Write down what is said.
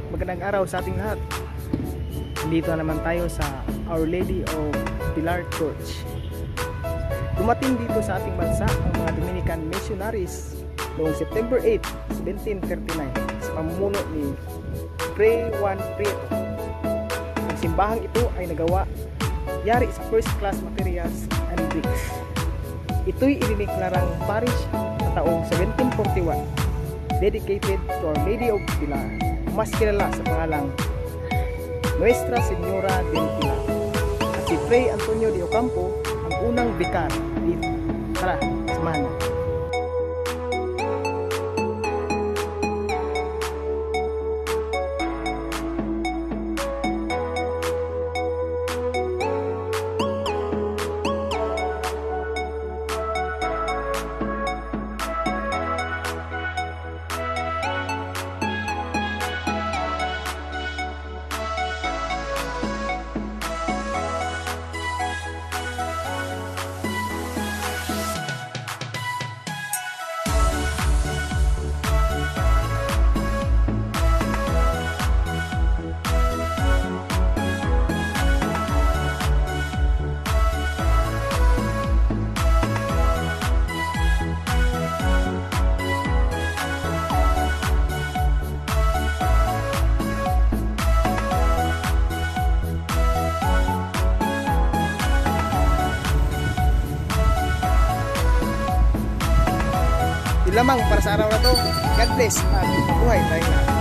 Magandang araw sa ating lahat. Dito naman tayo sa Our Lady of Pilar Church. Dumating dito sa ating bansa ang mga Dominican missionaries noong September 8, 1739 sa pamumuno ni Fray Juan Prieto. Ang simbahang ito ay nagawa yari sa first class materials and bricks. Ito'y idiniklarang parish sa taong 1741, dedicated to Our Lady of Pilar, mas kilala sa pangalang Nuestra Señora del Pilar. At si Fray Antonio de Ocampo ang unang bikar dito. Tara, samahan mo. Lamang para sa araw na to. God bless at mabuhay tayo na.